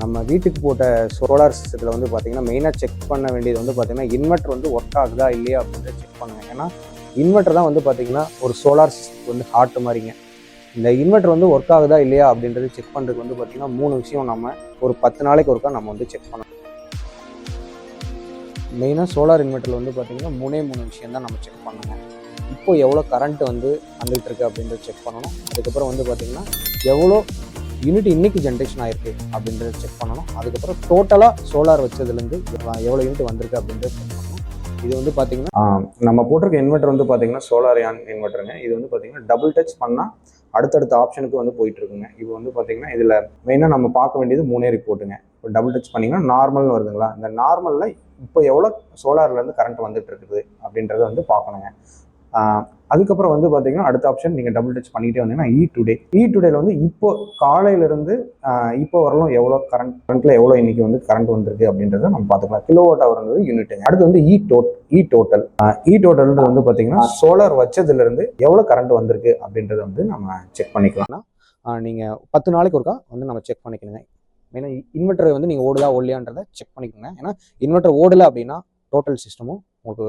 நம்ம வீட்டுக்கு போட்ட சோலார் சிஸ்டத்தில் வந்து பார்த்திங்கன்னா மெயினாக செக் பண்ண வேண்டியது வந்து பார்த்திங்கன்னா இன்வெர்ட்டர் வந்து ஒர்க் ஆகுதா இல்லையா அப்படின்றத செக் பண்ணுங்க. ஏன்னா இன்வெர்ட்டர் தான் வந்து பார்த்திங்கன்னா ஒரு சோலார் சிஸ்டத்துக்கு வந்து ஹார்ட் மாதிரிங்க. இந்த இன்வெர்ட்டர் வந்து ஒர்க் ஆகுதா இல்லையா அப்படின்றது செக் பண்ணுறதுக்கு வந்து பார்த்திங்கன்னா 3 விஷயம் நம்ம ஒரு 10 நாளைக்கு ஒருக்கா நம்ம வந்து செக் பண்ணணும். மெயினாக சோலார் இன்வெர்ட்டரில் வந்து பார்த்திங்கன்னா 3 விஷயம் தான் நம்ம செக் பண்ணுங்க. இப்போ எவ்வளோ கரண்ட் வந்து வந்துகிட்டு இருக்கு அப்படின்றத செக் பண்ணணும். அதுக்கப்புறம் வந்து பார்த்திங்கன்னா எவ்வளோ யூனிட் இன்னைக்கு ஜென்ரேஷன் ஆயிருக்கு அப்படின்றத செக் பண்ணணும். அதுக்கப்புறம் டோட்டலாக சோலார் வச்சதுலேருந்து எவ்வளோ யூனிட் வந்திருக்கு அப்படின்றத செக் பண்ணணும். இது வந்து பார்த்தீங்கன்னா நம்ம போட்டிருக்க இன்வெர்ட்டர் வந்து பார்த்தீங்கன்னா சோலார் இன்வெர்ட்டருங்க. இது வந்து பார்த்தீங்கன்னா டபுள் டச் பண்ணால் அடுத்தடுத்த ஆப்ஷனுக்கு வந்து போயிட்டு இருக்குங்க. இது வந்து பார்த்தீங்கன்னா இதில் மெயினாக நம்ம பார்க்க வேண்டியது 3 ரிப்போர்ட்டுங்க. இப்போ டபுள் டச் பண்ணிங்கன்னா நார்மல்னு வருதுங்களா, இந்த நார்மலில் இப்போ எவ்வளோ சோலார்லேருந்து கரண்ட் வந்துட்டு இருக்குது அப்படின்றத வந்து பார்க்கணுங்க. அதுக்கப்புறம் வந்து பார்த்தீங்கன்னா அடுத்த ஆப்ஷன் நீங்கள் டபுள் டச் பண்ணிக்கிட்டே வந்தீங்கன்னா டுடேல வந்து இப்போ காலையிலேருந்து இப்போ வரலாம் எவ்வளோ கரண்ட்டில் எவ்வளோ இன்னைக்கு வந்து கரண்ட் வந்திருக்கு அப்படின்றத நம்ம பார்த்துக்கலாம். கிலோவாட் ஹவர்ன்றது யூனிட்டுங்க. அடுத்து வந்து டோட்டல் வந்து பார்த்தீங்கன்னா சோலார் வச்சதுலேருந்து எவ்வளோ கரண்ட் வந்திருக்கு அப்படின்றத வந்து நம்ம செக் பண்ணிக்கலாம். நீங்கள் 10 நாளைக்கு ஒருக்கா வந்து நம்ம செக் பண்ணிக்கணுங்க. மெயினாக இன்வெர்ட்டர் வந்து நீங்கள் ஓடலையான்றதை செக் பண்ணிக்கோங்க. ஏன்னா இன்வெர்ட்டர் ஓடலை அப்படின்னா டோட்டல் சிஸ்டமும் உங்களுக்கு